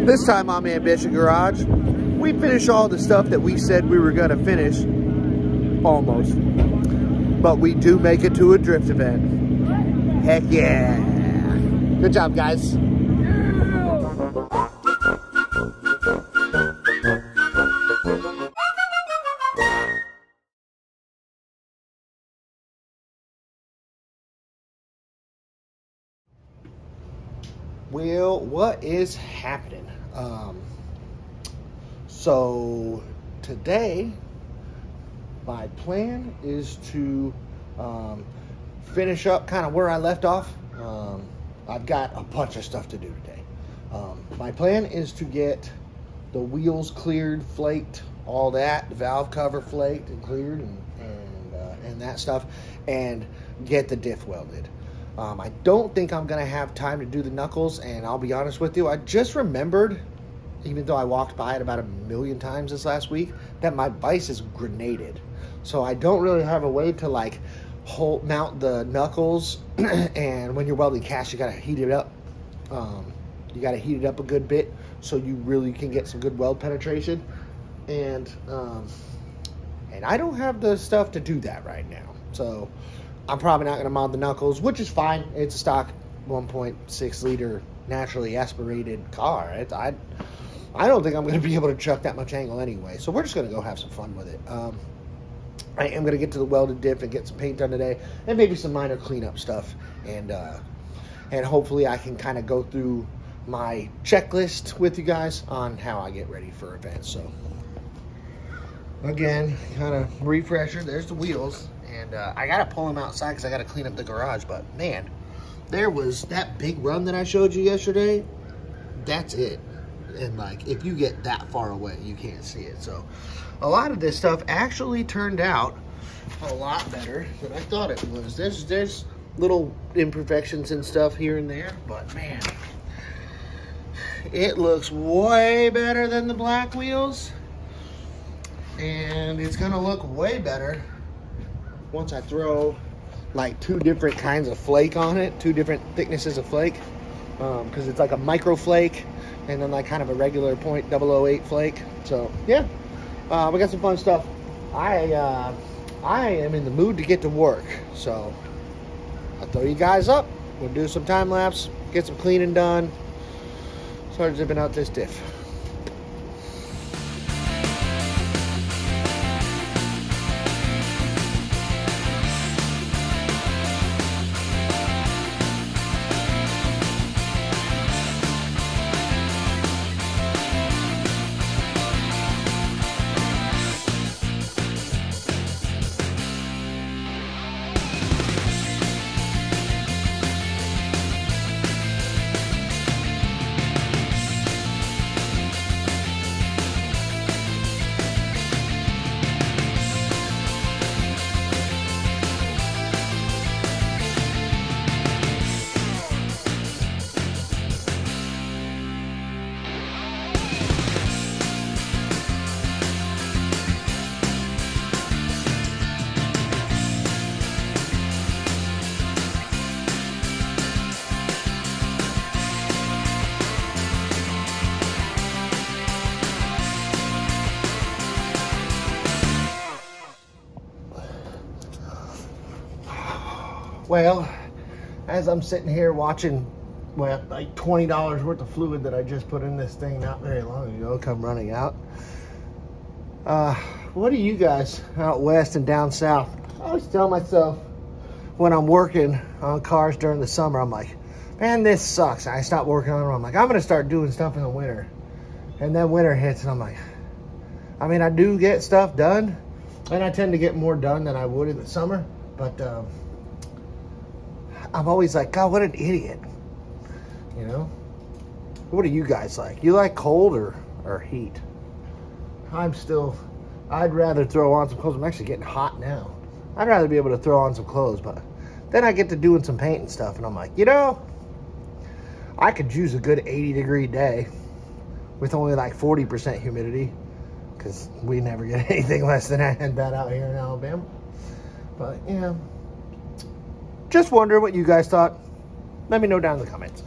This time on Ambition Garage, we finish all the stuff that we said we were going to finish. Almost. But we do make it to a drift event. Heck yeah. Good job, guys. Well, what is happening? So today my plan is to finish up kind of where I left off. I've got a bunch of stuff to do today. My plan is to get the wheels cleared, flaked, all that, the valve cover flaked and cleared and that stuff, and get the diff welded. I don't think I'm going to have time to do the knuckles, and I'll be honest with you, I just remembered, even though I walked by it about 1,000,000 times this last week, that my vise is grenaded. So I don't really have a way to like mount the knuckles, and when you're welding cast, you got to heat it up. You got to heat it up a good bit so you really can get some good weld penetration. And I don't have the stuff to do that right now. So I'm probably not going to mount the knuckles, which is fine. It's a stock 1.6 liter naturally aspirated car. I don't think I'm going to be able to chuck that much angle anyway. So we're just going to go have some fun with it. I am going to get to the welded diff and get some paint done today, and maybe some minor cleanup stuff. And hopefully I can kind of go through my checklist with you guys on how I get ready for events. So again, kind of refresher. There's the wheels. And I got to pull them outside because I got to clean up the garage. But, man, there was that big run that I showed you yesterday. That's it. And, like, if you get that far away, you can't see it. So, a lot of this stuff actually turned out a lot better than I thought it was. There's little imperfections and stuff here and there. But, man, it looks way better than the black wheels. And it's going to look way better once I throw like 2 different kinds of flake on it, 2 different thicknesses of flake, because it's like a micro flake and then like kind of a regular .008 flake. So yeah, we got some fun stuff. I am in the mood to get to work, so I'll throw you guys up. We'll do some time lapse, get some cleaning done, start zipping out this diff. Well, as I'm sitting here watching, well, like $20 worth of fluid that I just put in this thing not very long ago come running out. What do you guys out west and down south? I always tell myself when I'm working on cars during the summer, I'm like, man, this sucks. I stop working on them. I'm like, I'm going to start doing stuff in the winter. And then winter hits and I'm like, I mean, I do get stuff done, and I tend to get more done than I would in the summer, but I'm always like, God, what an idiot, you know? What do you guys like? You like cold or heat? I'd rather throw on some clothes. I'm actually getting hot now. I'd rather be able to throw on some clothes, but then I get to doing some paint and stuff, and I'm like, you know, I could use a good 80-degree day with only like 40% humidity, because we never get anything less than that out here in Alabama. But, yeah. Just wonder what you guys thought. Let me know down in the comments.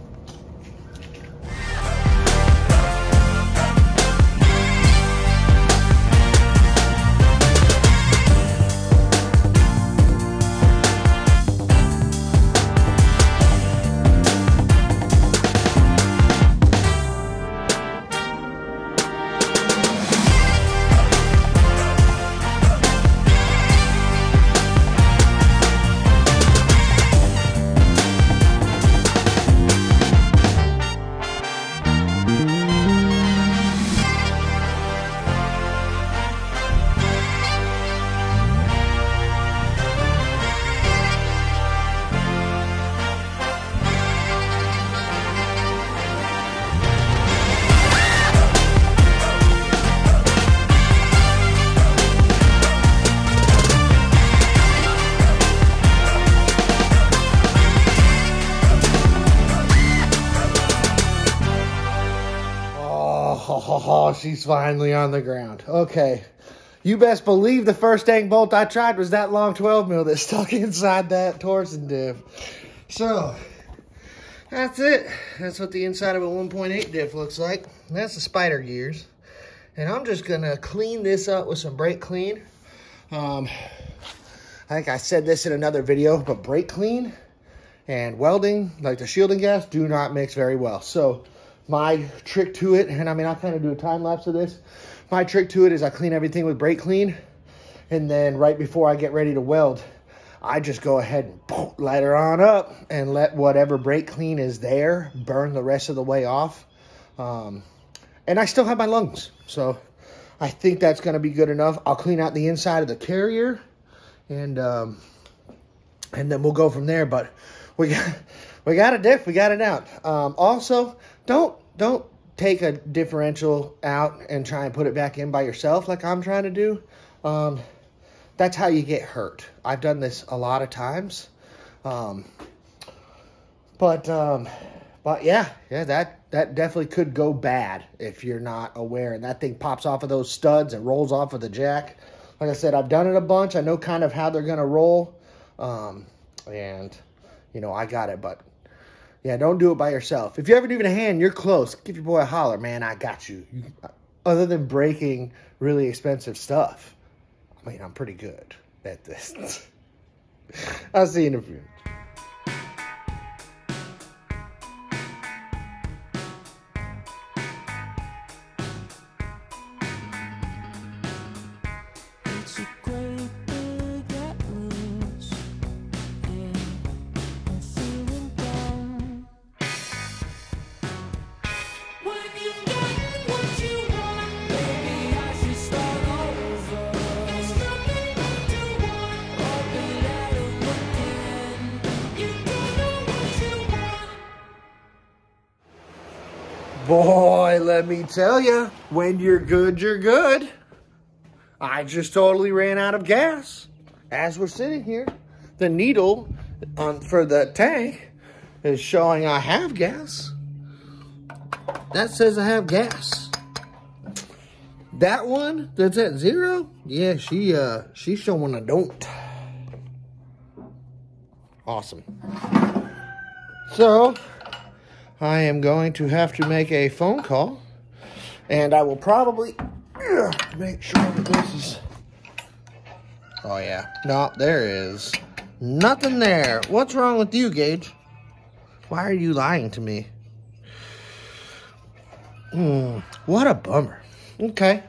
Oh, she's finally on the ground. Okay. You best believe the first dang bolt I tried was that long 12 mil that stuck inside that torsion diff. So, that's it. That's what the inside of a 1.8 diff looks like. That's the spider gears. And I'm just going to clean this up with some brake clean. I think I said this in another video, but brake clean and welding, like the shielding gas, do not mix very well. So, my trick to it, and I mean, I'll kind of do a time lapse of this. My trick to it is I clean everything with brake clean, and then right before I get ready to weld, I just go ahead and boom, light her on up and let whatever brake clean is there burn the rest of the way off. And I still have my lungs, so I think that's going to be good enough. I'll clean out the inside of the carrier, and then we'll go from there. But we got a diff, we got it out. Also, don't take a differential out and try and put it back in by yourself like I'm trying to do. That's how you get hurt. I've done this a lot of times. But yeah, that definitely could go bad if you're not aware. And that thing pops off of those studs and rolls off of the jack. Like I said, I've done it a bunch. I know kind of how they're going to roll. And, you know, I got it, but yeah, don't do it by yourself. If you ever need a hand, you're close. Give your boy a holler, man. I got you. Other than breaking really expensive stuff, I mean, I'm pretty good at this. I'll see you in a few. Boy, let me tell you, when you're good, you're good. I just totally ran out of gas. As we're sitting here, the needle for the tank is showing I have gas. That says I have gas. That one that's at 0, yeah, she's showing I don't. Awesome. So, I am going to have to make a phone call, and I will probably make sure that this is... Oh, yeah. No, there is nothing there. What's wrong with you, Gage? Why are you lying to me? What a bummer. Okay.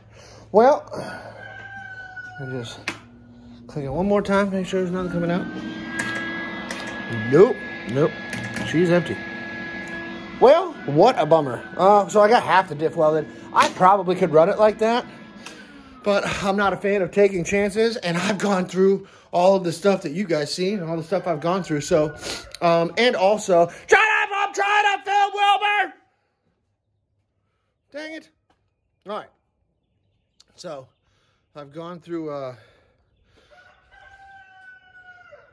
Well, I just click it one more time, make sure there's nothing coming out. Nope. She's empty. Well, what a bummer. So I got half the diff welded. I probably could run it like that, but I'm not a fan of taking chances, and I've gone through all of the stuff that you guys see, and all the stuff I've gone through. So, and also, shut up! I'm trying to film, Wilbur! Dang it. All right. So, I've gone through,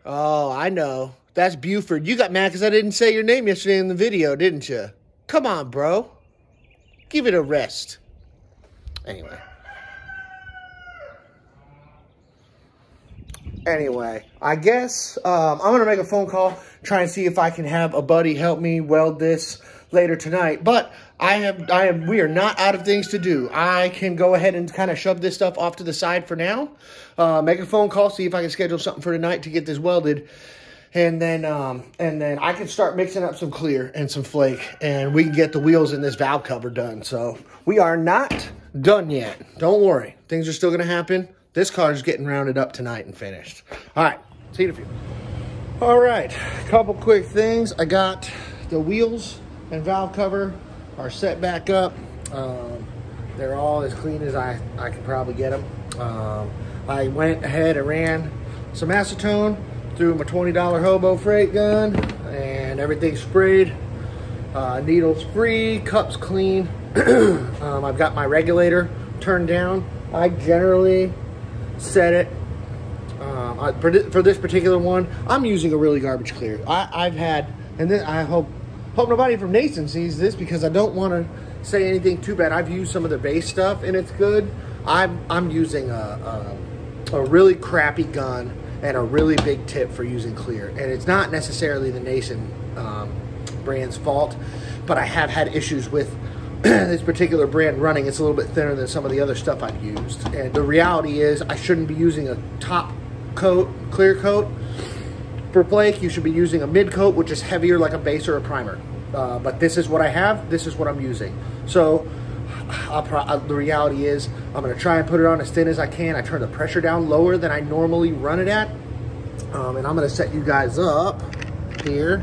oh, I know. That's Buford. You got mad because I didn't say your name yesterday in the video, didn't you? Come on, bro. Give it a rest. Anyway, I guess I'm going to make a phone call, try and see if I can have a buddy help me weld this later tonight. But we are not out of things to do. I can go ahead and kind of shove this stuff off to the side for now. Make a phone call, see if I can schedule something for tonight to get this welded. And then I can start mixing up some clear and some flake, and we can get the wheels in this valve cover done. So we are not done yet. Don't worry. Things are still going to happen. This car is getting rounded up tonight and finished. All right. See you in a few. All right. A couple quick things. I got the wheels and valve cover are set back up. They're all as clean as I could probably get them. I went ahead and ran some acetone through my $20 hobo freight gun, and everything's sprayed. Needles free, cups clean. I've got my regulator turned down. I generally set it for this particular one. I'm using a really garbage clear. I've had, and then I hope Hope nobody from Nason sees this because I don't want to say anything too bad. I've used some of the base stuff and it's good. I'm using a really crappy gun and a really big tip for using clear. And it's not necessarily the Nason brand's fault, but I have had issues with this particular brand running. It's a little bit thinner than some of the other stuff I've used. And the reality is I shouldn't be using a top coat, clear coat for flake. You should be using a mid coat, which is heavier like a base or a primer. But this is what I have. This is what I'm using. So the reality is I'm going to try and put it on as thin as I can. I turn the pressure down lower than I normally run it at. And I'm going to set you guys up here.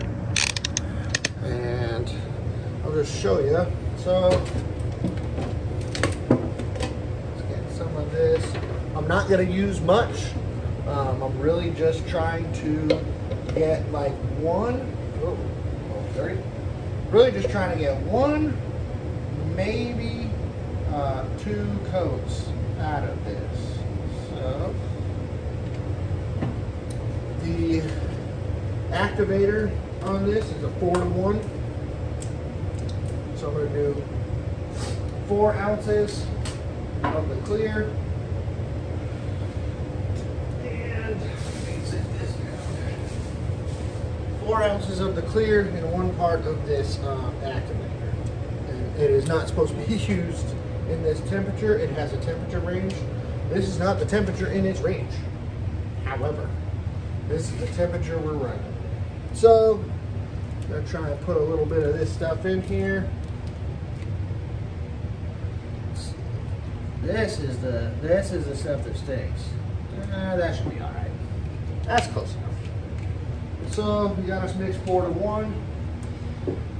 And I'll just show you. So let's get some of this. I'm not going to use much. I'm really just trying to get like really just trying to get one, maybe 2 coats out of this. So the activator on this is a 4-to-1. So I'm going to do 4 ounces of the clear. And let me set this down. 4 ounces of the clear in 1 part of this activator. And it is not supposed to be used in this temperature. It has a temperature range. This is not the temperature in its range. However, this is the temperature we're running. So I'm going to try and put a little bit of this stuff in here. This is the stuff that stinks. That should be all right. That's close enough. So we got us mixed 4-to-1.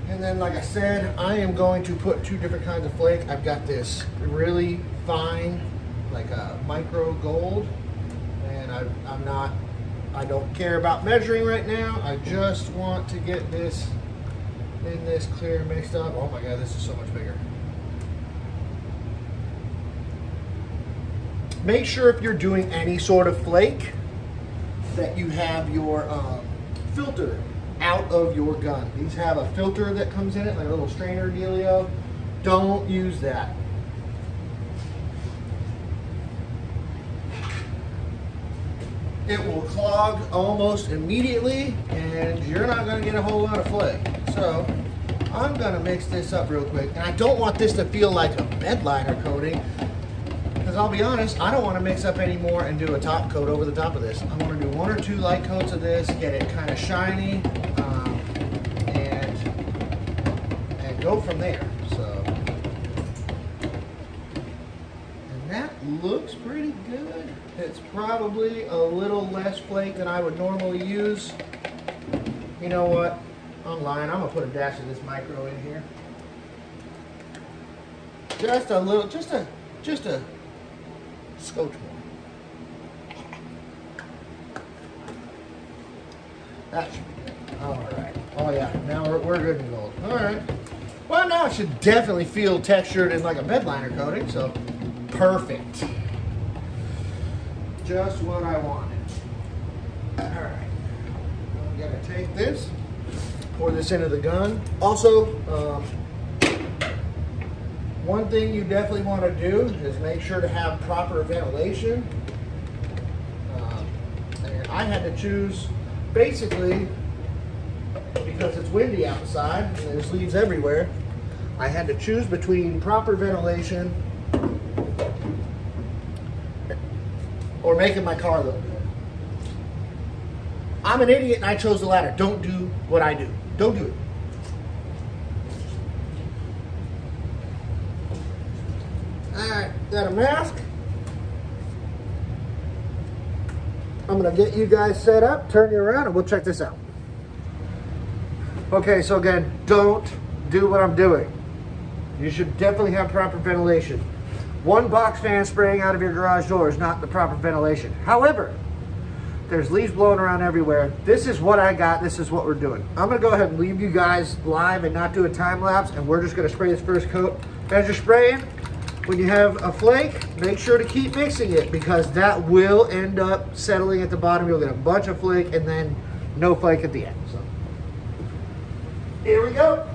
And then, like I said, I am going to put 2 different kinds of flake. I've got this really fine, like a micro gold. And I don't care about measuring right now. I just want to get this in this clear mixed up. Oh my God, this is so much bigger. Make sure if you're doing any sort of flake that you have your filter out of your gun. These have a filter that comes in it, like a little strainer dealio. Don't use that. It will clog almost immediately and you're not going to get a whole lot of flake. So I'm going to mix this up real quick. And I don't want this to feel like a bed liner coating. Because I'll be honest, I don't want to mix up any more and do a top coat over the top of this. I'm going to do 1 or 2 light coats of this, get it kind of shiny, and go from there. So, and that looks pretty good. It's probably a little less flake than I would normally use. You know what? I'm lying. I'm going to put a dash of this micro in here. Just a little, just a scotch more. That should be good. All right. Oh yeah, now we're good and gold. All right. Well, now it should definitely feel textured and like a bed liner coating, so perfect. Just what I wanted. All right. I'm gonna take this, pour this into the gun. Also, one thing you definitely want to do is make sure to have proper ventilation. And I had to choose, basically, because it's windy outside and there's leaves everywhere, I had to choose between proper ventilation or making my car look good. I'm an idiot and I chose the latter. Don't do what I do. Don't do it. Alright, got a mask. I'm going to get you guys set up, turn you around, and we'll check this out. Okay, so again, don't do what I'm doing. You should definitely have proper ventilation. 1 box fan spraying out of your garage door is not the proper ventilation. However, there's leaves blowing around everywhere. This is what I got. This is what we're doing. I'm going to go ahead and leave you guys live and not do a time lapse, and we're just going to spray this first coat. As you're spraying, when you have a flake, make sure to keep mixing it because that will end up settling at the bottom. You'll get a bunch of flake and then no flake at the end. So Here we go.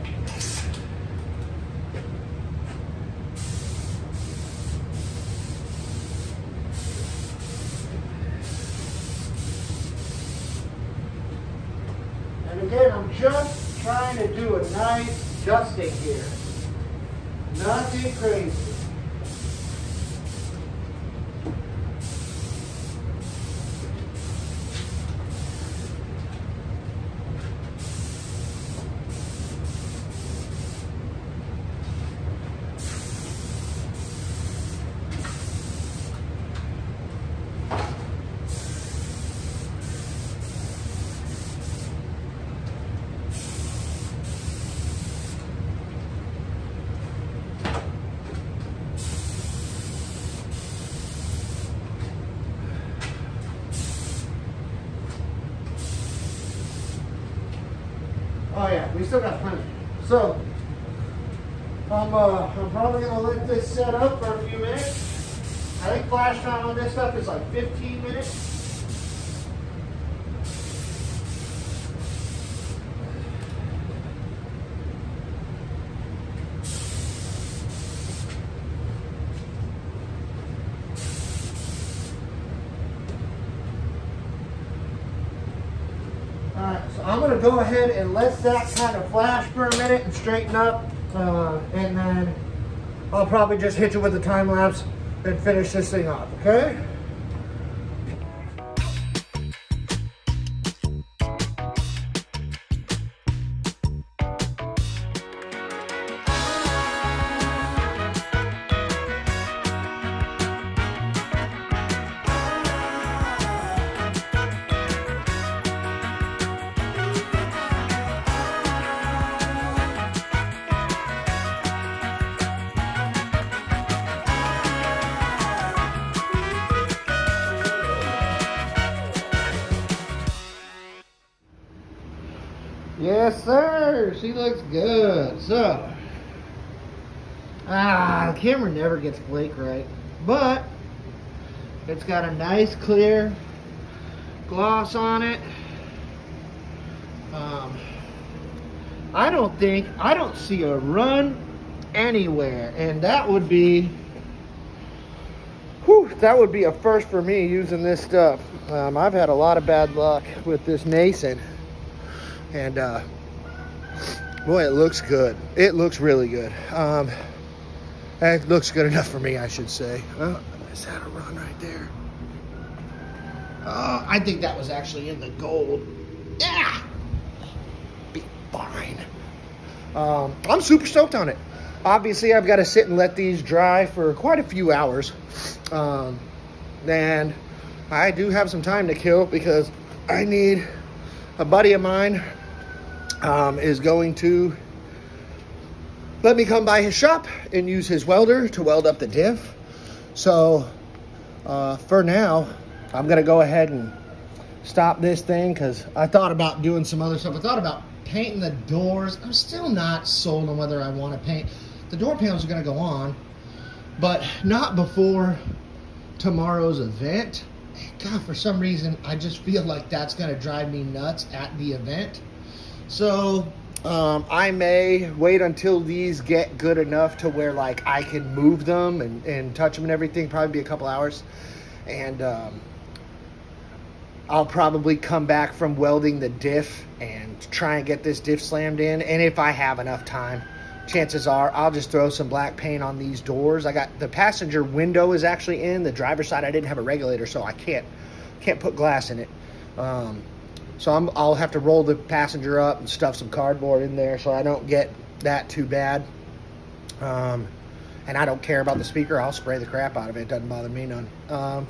And again, I'm just trying to do a nice dusting here. Nothing crazy. Oh yeah, we still got plenty. So, I'm probably gonna let this set up for a few minutes. I think flash time on this stuff is like 15 minutes. Alright, so I'm going to go ahead and let that kind of flash for a minute and straighten up. And then I'll probably just hit you with the time lapse and finish this thing off, okay? Yes, sir. She looks good. So, the camera never gets flake right, but it's got a nice clear gloss on it. I don't see a run anywhere, and that would be, that would be a first for me using this stuff. I've had a lot of bad luck with this Nason. And boy, it looks good. It looks really good. It looks good enough for me, I should say. Is that a run right there? I think that was actually in the gold. Yeah, be fine. I'm super stoked on it. Obviously, I've got to sit and let these dry for quite a few hours. And I do have some time to kill because I need a buddy of mine is going to let me come by his shop and use his welder to weld up the diff. So for now, I'm gonna go ahead and stop this thing because I thought about doing some other stuff. I thought about painting the doors. I'm still not sold on whether I want to paint. The door panels are gonna go on, but not before tomorrow's event. God, for some reason, I just feel like that's gonna drive me nuts at the event. So I may wait until these get good enough to where like I can move them and touch them and everything. Probably be a couple hours. And I'll probably come back from welding the diff and try and get this diff slammed in. And if I have enough time, chances are I'll just throw some black paint on these doors. I got the passenger window is actually in. The driver's side I didn't have a regulator, so I can't put glass in it. So I'll have to roll the passenger up and stuff some cardboard in there so I don't get that too bad. And I don't care about the speaker. I'll spray the crap out of it. It doesn't bother me none.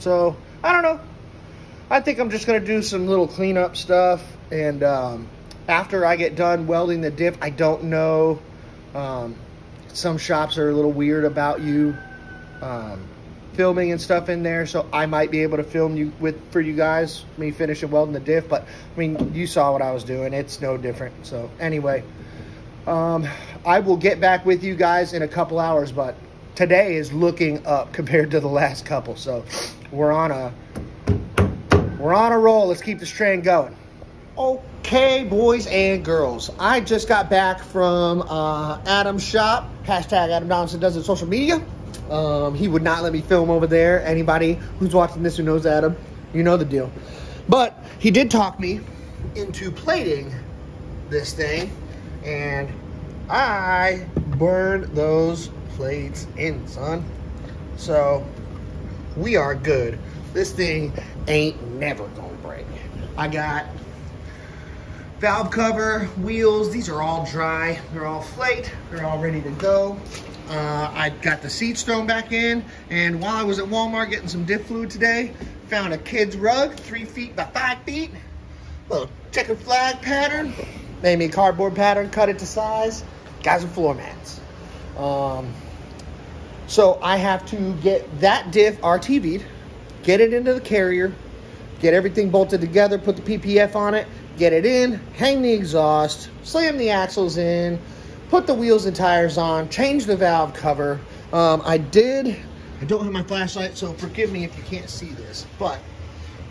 So I don't know. I think I'm just going to do some little cleanup stuff. And after I get done welding the diff, I don't know. Some shops are a little weird about you filming and stuff in there, so I might be able to film for you guys, me finishing welding the diff. But I mean, you saw what I was doing. It's no different. So anyway, I will get back with you guys in a couple hours, but today is looking up compared to the last couple. So we're on a roll. Let's keep this train going. Okay, boys and girls, I just got back from Adam's shop. Hashtag Adam Donaldson does it social media. He would not let me film over there. Anybody who's watching this who knows Adam, you know the deal. But he did talk me into plating this thing, and I burned those plates in, son. So we are good. This thing ain't never gonna break. I got valve cover, wheels, these are all dry. They're all flaked, they're all ready to go. I got the seats thrown back in, and while I was at Walmart getting some diff fluid today, found a kid's rug, 3 feet by 5 feet. Little checkered flag pattern. Made me a cardboard pattern, cut it to size. Got some floor mats. So I have to get that diff RTV'd, get it into the carrier, get everything bolted together, put the PPF on it, get it in, hang the exhaust, slam the axles in, put the wheels and tires on, change the valve cover. I don't have my flashlight, so forgive me if you can't see this, but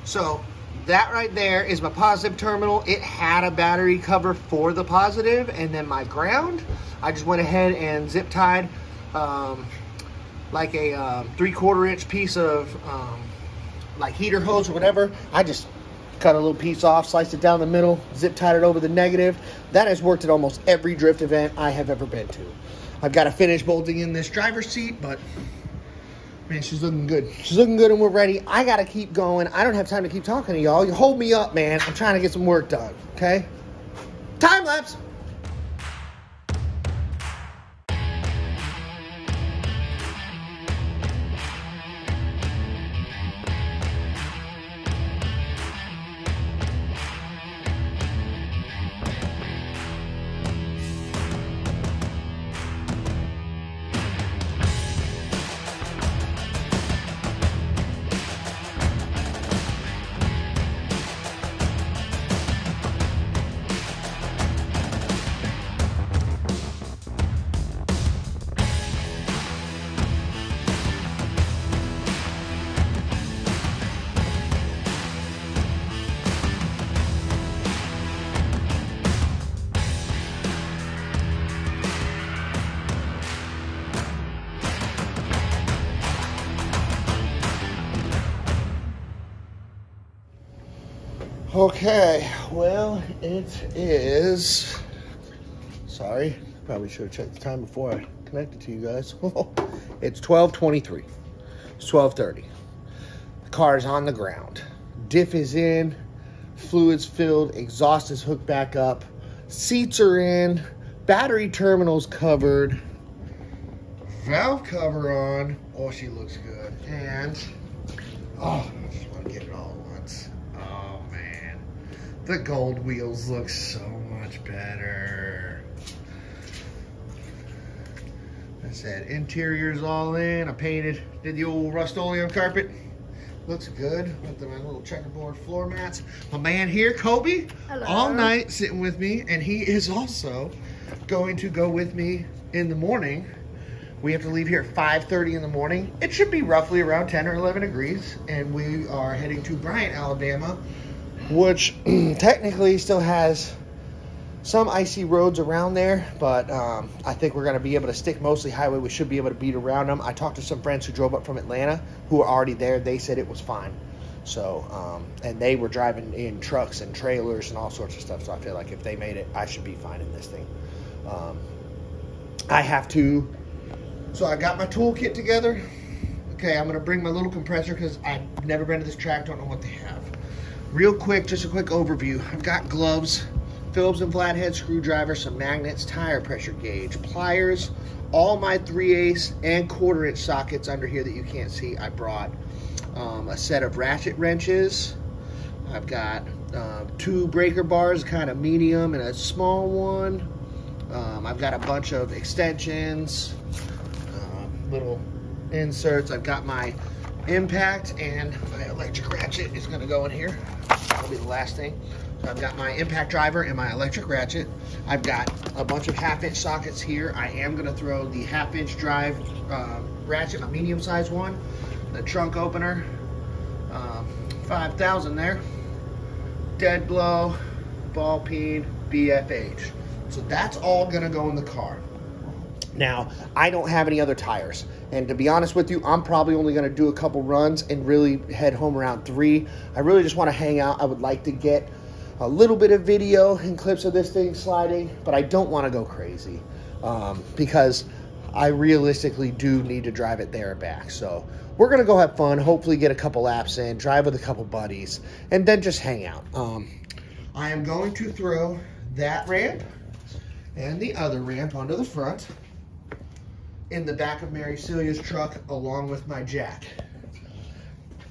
so that right there is my positive terminal. It had a battery cover for the positive, and then my ground, I just went ahead and zip tied like a 3/4 inch piece of like heater hose or whatever. I just cut a little piece off, sliced it down the middle, zip tied it over the negative. That has worked at almost every drift event I have ever been to. I've got to finish bolting in this driver's seat, but man, she's looking good. She's looking good and we're ready. I got to keep going. I don't have time to keep talking to y'all. You hold me up, man. I'm trying to get some work done, okay? Time lapse. Okay, well, it is, sorry, probably should have checked the time before I connected to you guys. It's 12:23. It's 12:30. The car is on the ground. Diff is in, fluids filled, exhaust is hooked back up, seats are in, battery terminals covered, valve cover on. Oh, she looks good. And, oh, I just want to get it all at once. Oh, man. The gold wheels look so much better. I said, interior's all in. I painted, did the old Rust-Oleum carpet. Looks good with my little checkerboard floor mats. My man here, Kobe, hello, all night sitting with me, and he is also going to go with me in the morning. We have to leave here at 5:30 in the morning. It should be roughly around 10 or 11 degrees, and we are heading to Bryant, Alabama, which technically still has some icy roads around there, but I think we're going to be able to stick mostly highway. We should be able to beat around them. I talked to some friends who drove up from Atlanta who were already there. They said it was fine. So, and they were driving in trucks and trailers and all sorts of stuff. So I feel like if they made it, I should be fine in this thing. I have to, so I got my toolkit together. Okay, I'm going to bring my little compressor because I've never been to this track, don't know what they have. Real quick, just a quick overview. I've got gloves, Phillips and flathead screwdriver, some magnets, tire pressure gauge, pliers, all my 3/8 and 1/4 inch sockets under here that you can't see. I brought a set of ratchet wrenches. I've got 2 breaker bars, kind of medium and a small one. I've got a bunch of extensions, little inserts. I've got my impact, and my electric ratchet is going to go in here. That'll be the last thing. So I've got my impact driver and my electric ratchet. I've got a bunch of 1/2 inch sockets here. I am going to throw the 1/2 inch drive ratchet, a medium sized one, the trunk opener, 5,000 there, dead blow, ball peen, BFH. So that's all gonna go in the car. Now, I don't have any other tires. And to be honest with you, I'm probably only gonna do a couple runs and really head home around 3. I really just wanna hang out. I would like to get a little bit of video and clips of this thing sliding, but I don't wanna go crazy because I realistically do need to drive it there and back. So we're gonna go have fun, hopefully get a couple laps in, drive with a couple buddies, and then just hang out. I am going to throw that ramp and the other ramp onto the front in the back of Mary Celia's truck along with my jack.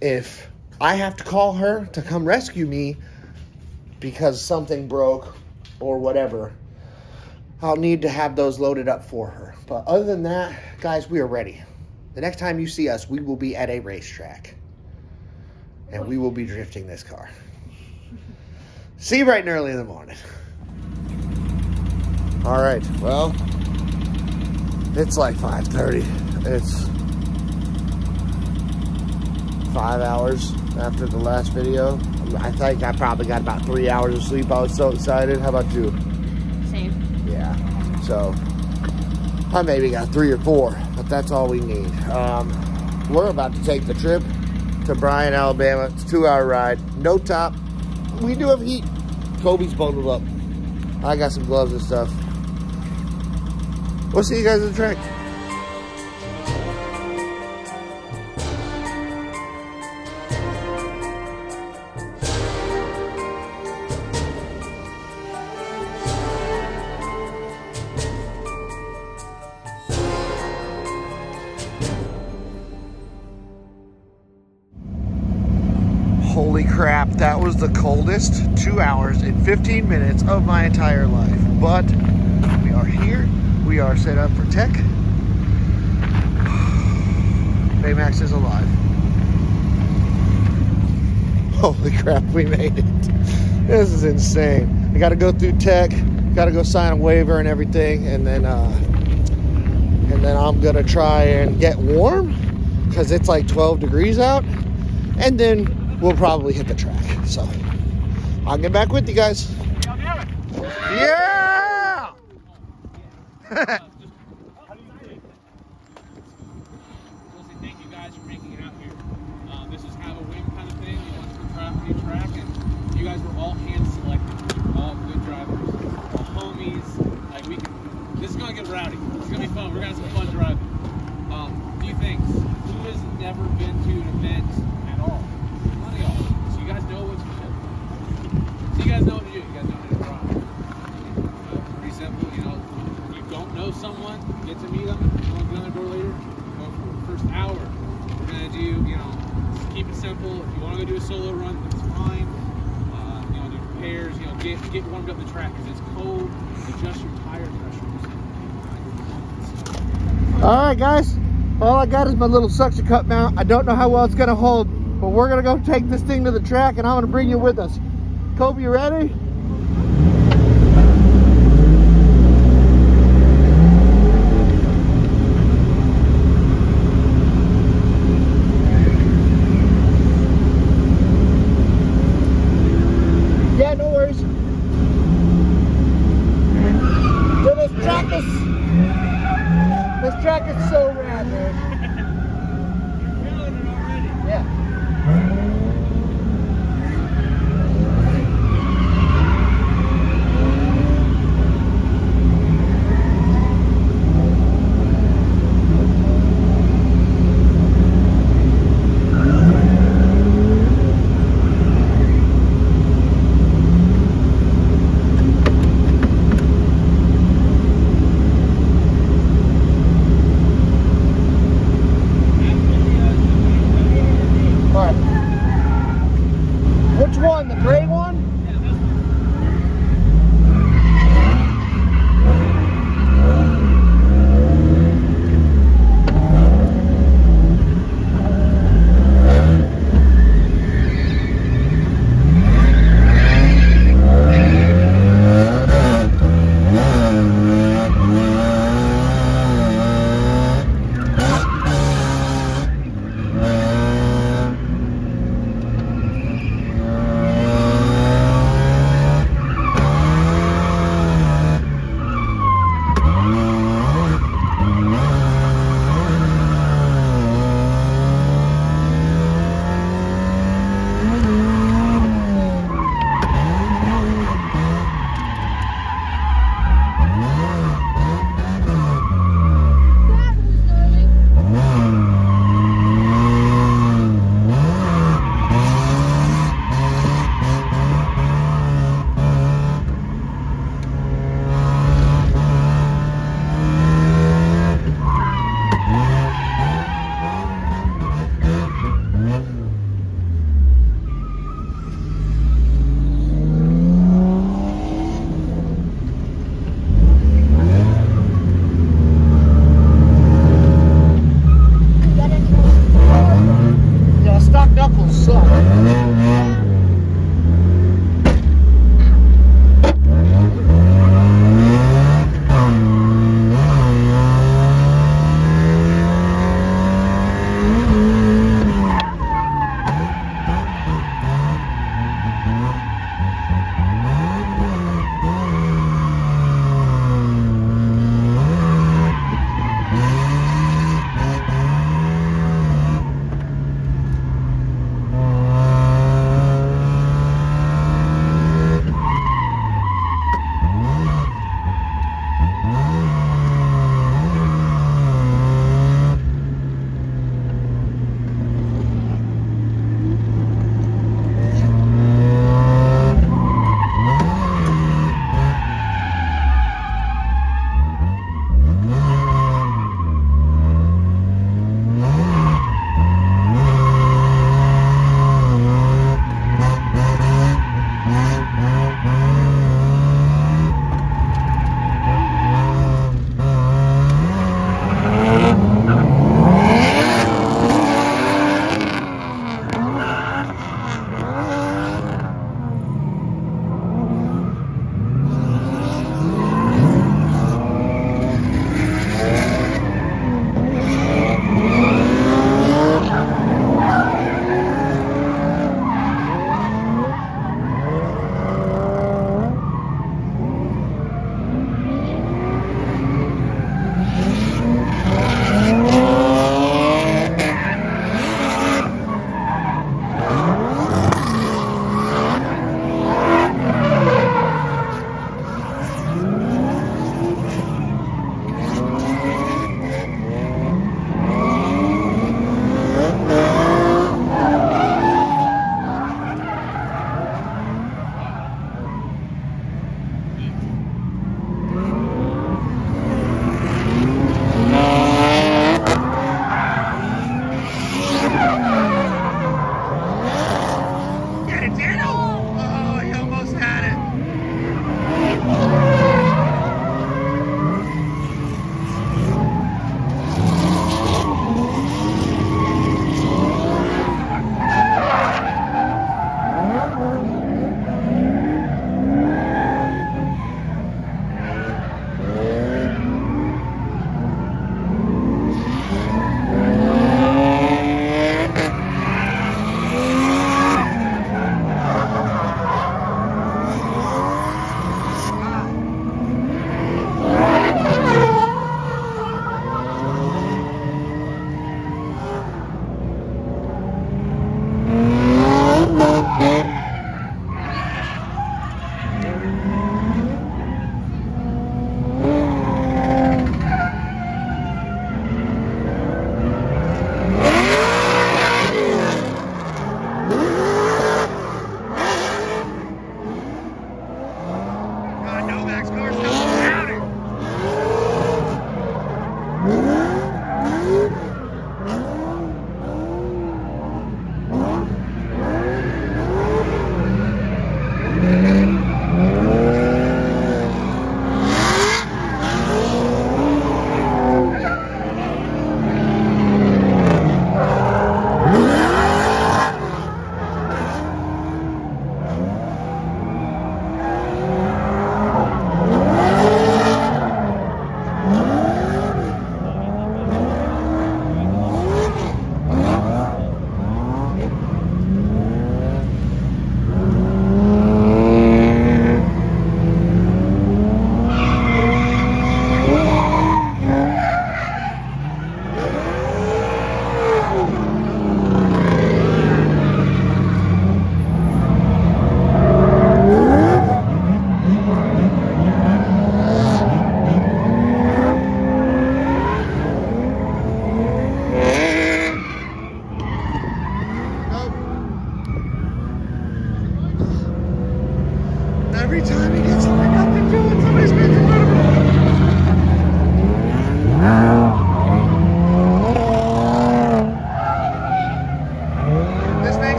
If I have to call her to come rescue me because something broke or whatever, I'll need to have those loaded up for her. But other than that, guys, we are ready. The next time you see us, we will be at a racetrack and we will be drifting this car. See you bright and early in the morning. All right, well, it's like 5:30. It's 5 hours after the last video. I think I probably got about 3 hours of sleep. I was so excited. How about you? Same. Yeah, so I maybe got 3 or 4, but that's all we need. We're about to take the trip to Bryan, Alabama. It's a 2-hour ride, no top. We do have heat. Kobe's bundled up. I got some gloves and stuff. We'll see you guys at the track. Holy crap, that was the coldest 2 hours and 15 minutes of my entire life. But we are here. We are set up for tech. Baymax is alive. Holy crap, we made it. This is insane. I gotta go through tech, gotta go sign a waiver and everything, and then I'm gonna try and get warm because it's like 12 degrees out, and then we'll probably hit the track. So I'll get back with you guys. Yeah! Thank you guys for making it out here. This is have a win kind of thing. We want to try out a new track, and you guys were all hand selected. You're all good drivers, all homies. Like this is gonna get rowdy. It's gonna be fun. We're gonna have some fun driving. Few things. Who has never been to an event at all? None of y'all. So you guys know what to do. So you guys know what to do. You guys know how to drive. Pretty simple. You know, you don't know someone, you get to meet them. You want to get on the door later. Go for the first hour. We're gonna do, you know, keep it simple. If you want to go do a solo run, that's fine. You know, do repairs. You know, get warmed up the track because it's cold. Adjust your tire pressures. All right, guys. All I got is my little suction cup mount. I don't know how well it's gonna hold, but we're gonna go take this thing to the track, and I'm gonna bring you with us. Kobe, you ready? Yeah, no worries. Dude, this track is so rad, man. You're feeling it already. Yeah.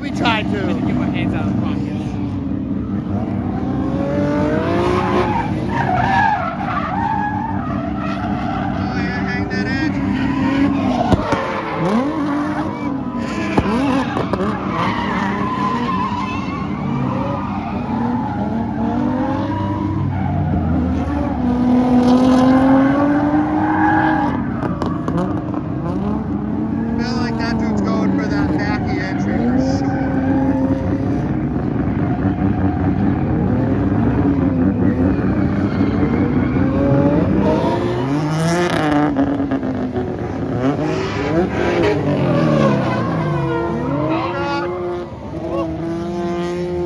Jacoby tried I had to to. get my hands out of the pockets. Oh yeah, hang that edge. Feel like that dude's going for that backy entry for sure.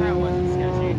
That wasn't sketchy.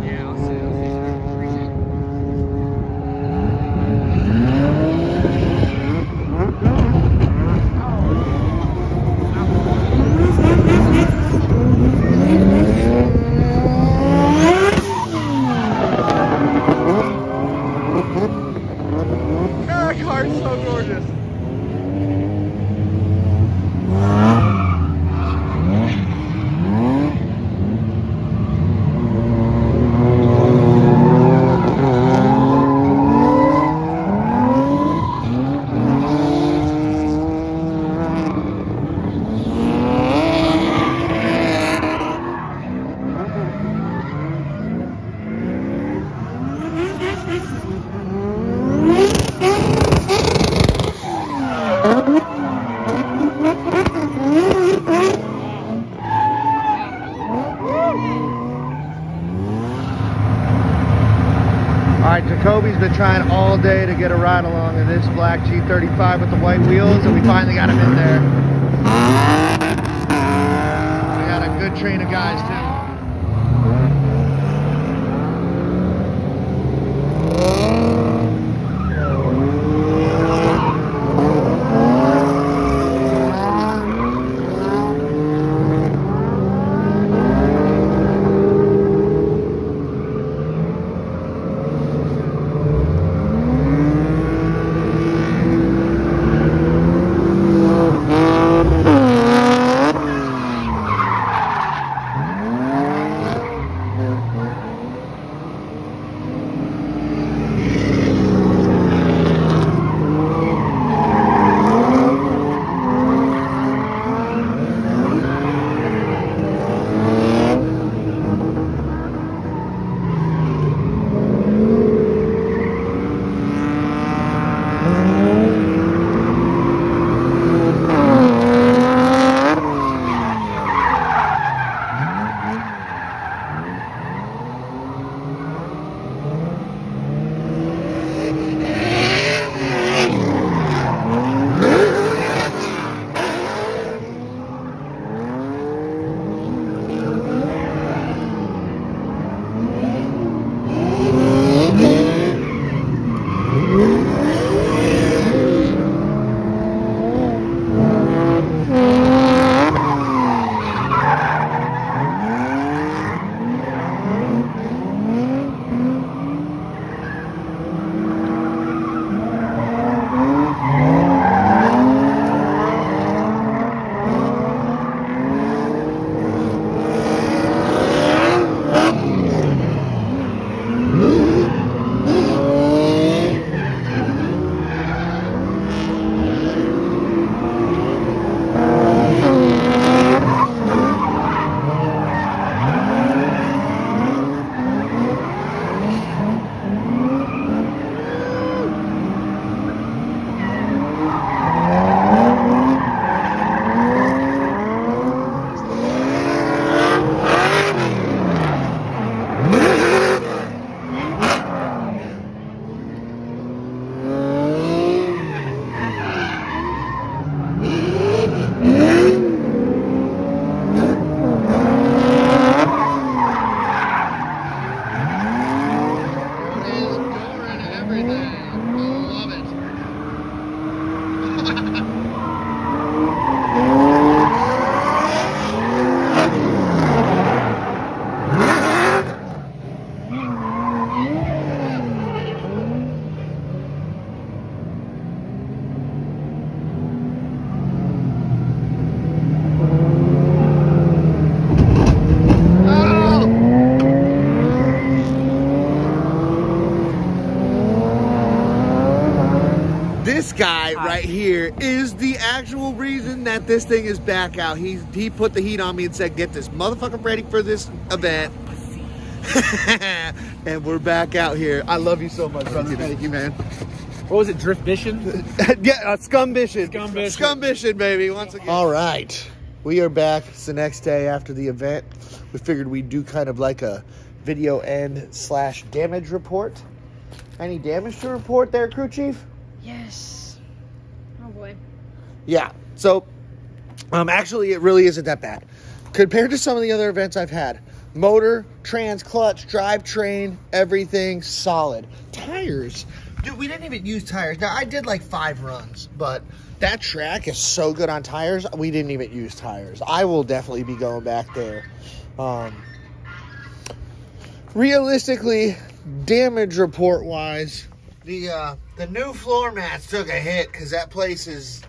Yeah, I'll see. That car's so gorgeous. Alright, Jacoby's been trying all day to get a ride along in this black G35 with the white wheels, and we finally got him in there. We got a good train of guys too. this guy right here is the actual reason that this thing is back out. He put the heat on me and said, get this motherfucker ready for this event. And we're back out here. I love you so much, brother. Thank you, man. What was it, Driftbition? Yeah, Scumbition. Scumbition. Scumbition, baby, once again. All right, we are back. It's the next day after the event. We figured we'd do kind of like a video end / damage report. Any damage to report there, crew chief? Yes. Oh boy. Yeah, so actually it really isn't that bad. Compared to some of the other events I've had, motor, trans, clutch, drivetrain, everything solid. Tires. Dude, we didn't even use tires. Now, I did like 5 runs, but that track is so good on tires, we didn't even use tires. I will definitely be going back there. Realistically, damage report-wise, the new floor mats took a hit because that place is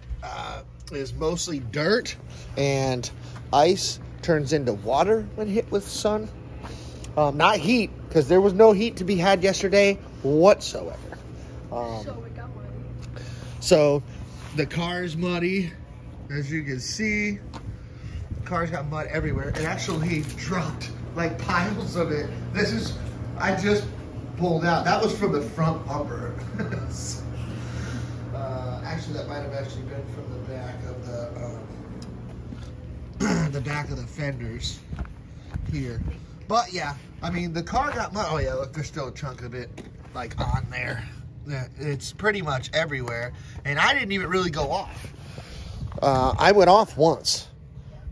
mostly dirt, and ice turns into water when hit with sun. Not heat, because there was no heat to be had yesterday whatsoever. So it got muddy. So the car is muddy, as you can see. The car's got mud everywhere. It actually dropped like piles of it. I just pulled out. That was from the front bumper. Actually, that might have actually been from the back of the back of the fenders here. But yeah, I mean, the car got mud. Oh yeah, look, there's still a chunk of it like on there. It's pretty much everywhere, and I didn't even really go off. I went off once,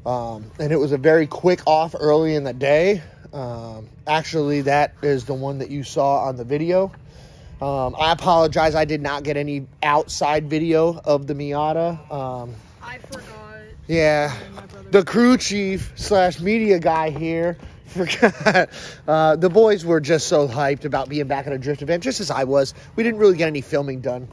and it was a very quick off early in the day. Actually, that is the one that you saw on the video. I apologize, I did not get any outside video of the Miata. I forgot. Yeah, the crew chief / media guy here forgot. The boys were just so hyped about being back at a drift event, just as I was. We didn't really get any filming done,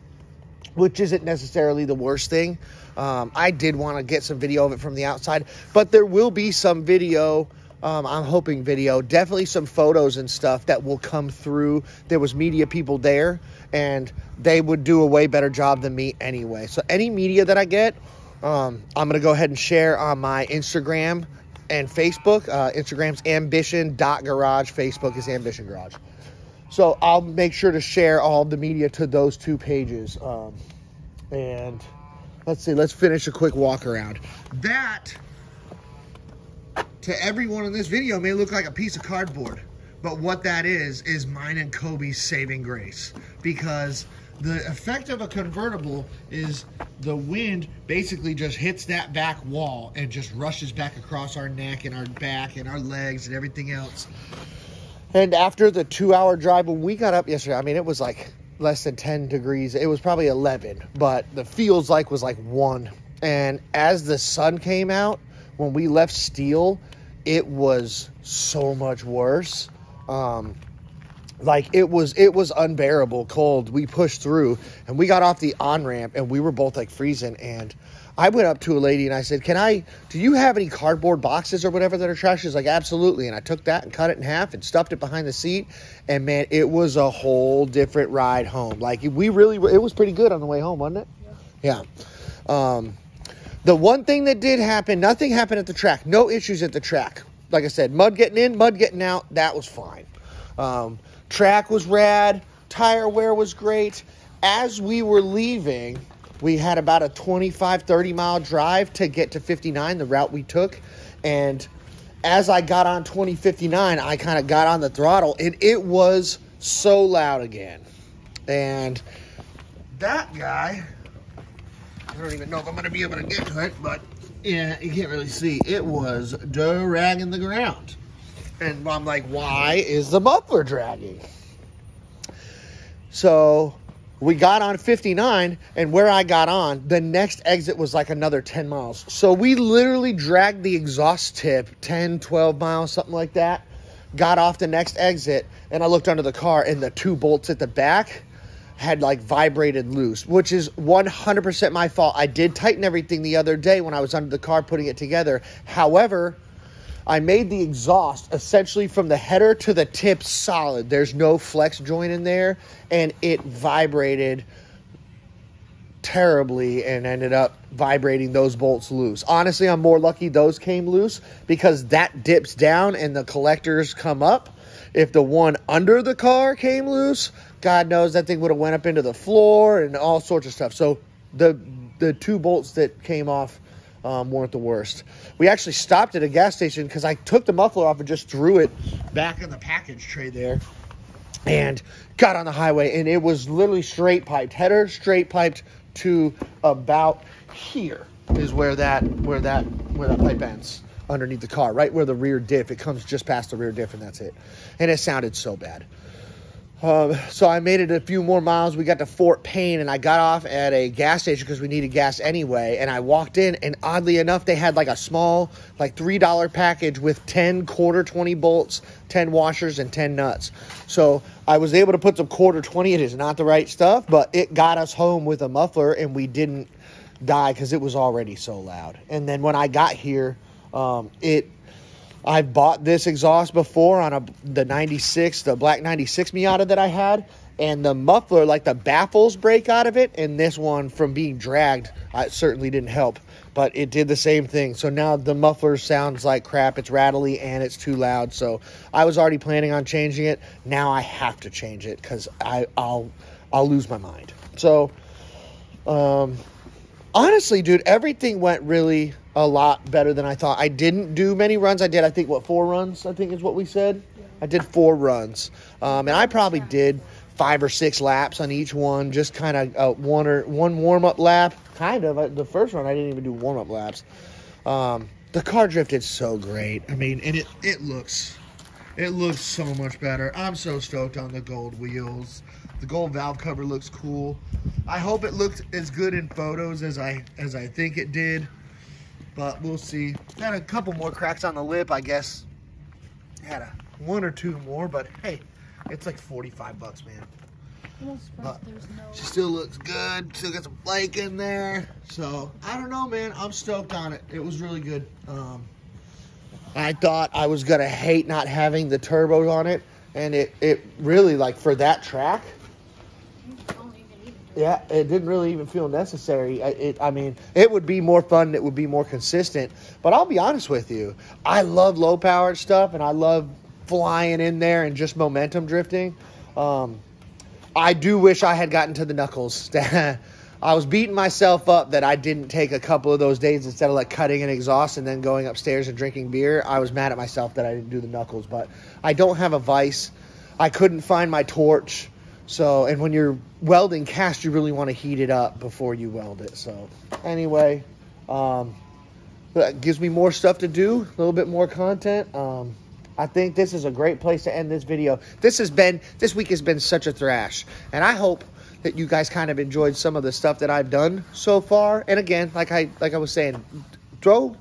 which isn't necessarily the worst thing. I did want to get some video of it from the outside, but there will be some video. I'm hoping video, definitely some photos and stuff that will come through. There was media people there, and they would do a way better job than me anyway. So any media that I get, I'm going to go ahead and share on my Instagram and Facebook. Instagram's ambition.garage. Facebook is ambition garage. So I'll make sure to share all the media to those 2 pages. And let's see, let's finish a quick walk around. That, to everyone in this video, may look like a piece of cardboard. But what that is mine and Kobe's saving grace. Because the effect of a convertible is the wind basically just hits that back wall and just rushes back across our neck and our back and our legs and everything else. And after the 2-hour drive, when we got up yesterday, I mean, it was like less than 10 degrees. It was probably 11, but the feels like was like 1. And as the sun came out, when we left Steel, it was so much worse. Like it was unbearable cold. We pushed through and we got off the on-ramp and we were both like freezing. And I went up to a lady and I said, do you have any cardboard boxes or whatever that are trash? She's like, absolutely. And I took that and cut it in half and stuffed it behind the seat. And man, it was a whole different ride home. Like it was pretty good on the way home, wasn't it? Yeah. The one thing that did happen, nothing happened at the track. No issues at the track. Like I said, mud getting in, mud getting out, that was fine. Track was rad. Tire wear was great. As we were leaving, we had about a 25, 30-mile drive to get to 59, the route we took. And as I got on 2059, I kind of got on the throttle, and it was so loud again. And that guy, I don't even know if I'm going to be able to get to it, but yeah, you can't really see. It was dragging the ground. And I'm like, why is the muffler dragging? So we got on 59, and where I got on, the next exit was like another 10 miles. So we literally dragged the exhaust tip 10, 12 miles, something like that. Got off the next exit, and I looked under the car, and the 2 bolts at the back had like vibrated loose, which is 100% my fault. I did tighten everything the other day when I was under the car putting it together. However, I made the exhaust essentially from the header to the tip solid. There's no flex joint in there, and it vibrated terribly and ended up vibrating those bolts loose. Honestly, I'm more lucky those came loose because that dips down and the collectors come up. If the one under the car came loose, God knows that thing would have went up into the floor and all sorts of stuff. So the 2 bolts that came off weren't the worst. We actually stopped at a gas station because I took the muffler off and just threw it back in the package tray there and got on the highway, and it was literally straight piped, header straight piped to about here is where that pipe ends underneath the car, right where the rear diff, it comes just past the rear diff, and that's it. And it sounded so bad. So I made it a few more miles. We got to Fort Payne, and I got off at a gas station because we needed gas anyway. And I walked in, and oddly enough, they had like a small, like $3 package with 10 quarter 20 bolts, 10 washers, and 10 nuts. So I was able to put some quarter 20. It is not the right stuff, but it got us home with a muffler, and we didn't die because it was already so loud. And then when I got here, I bought this exhaust before on the black 96 Miata that I had, and the muffler, like the baffles break out of it, and this one from being dragged, it certainly didn't help, but it did the same thing. So now the muffler sounds like crap. It's rattly and it's too loud. So I was already planning on changing it. Now I have to change it because I'll lose my mind. So honestly, dude, everything went really a lot better than I thought. I didn't do many runs. I did, I think, 4 runs, I think is what we said. Yeah. I did 4 runs. And I probably did 5 or 6 laps on each one, just kind of one warm-up lap. Kind of. The first run, I didn't even do warm-up laps. The car drifted so great. I mean, and it looks so much better. I'm so stoked on the gold wheels. The gold valve cover looks cool. I hope it looked as good in photos as I think it did. But we'll see. Had a couple more cracks on the lip, I guess. Had 1 or 2 more, but hey, it's like $45, man. But she still looks good. Still got some flake in there. So I don't know, man. I'm stoked on it. It was really good. I thought I was gonna hate not having the turbos on it, and it really, like, for that track. Yeah, it didn't really even feel necessary. I mean, it would be more fun. It would be more consistent. But I'll be honest with you. I love low-powered stuff, and I love flying in there and just momentum drifting. I do wish I had gotten to the knuckles. I was beating myself up that I didn't take a couple of those days instead of, like, cutting an exhaust and then going upstairs and drinking beer. I was mad at myself that I didn't do the knuckles. But I don't have a vise. I couldn't find my torch. So, and when you're welding cast, you really want to heat it up before you weld it. So, anyway, that gives me more stuff to do, a little bit more content. I think this is a great place to end this video. This week has been such a thrash, and I hope that you guys kind of enjoyed some of the stuff that I've done so far. And again, like I was saying, throw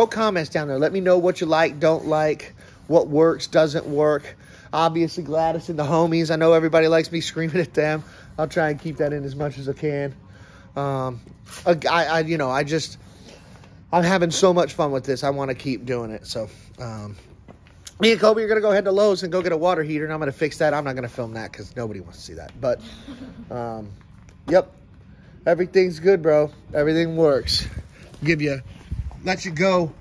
comments down there. Let me know what you like, don't like, what works, doesn't work. Obviously, Gladys and the homies. I know everybody likes me screaming at them. I'll try and keep that in as much as I can. I'm having so much fun with this. I want to keep doing it. So, me and Kobe are going to go head to Lowe's and go get a water heater, and I'm going to fix that. I'm not going to film that because nobody wants to see that. But, yep, everything's good, bro. Everything works. Let you go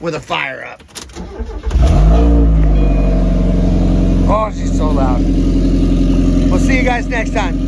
with a fire up. Oh, she's so loud. We'll see you guys next time.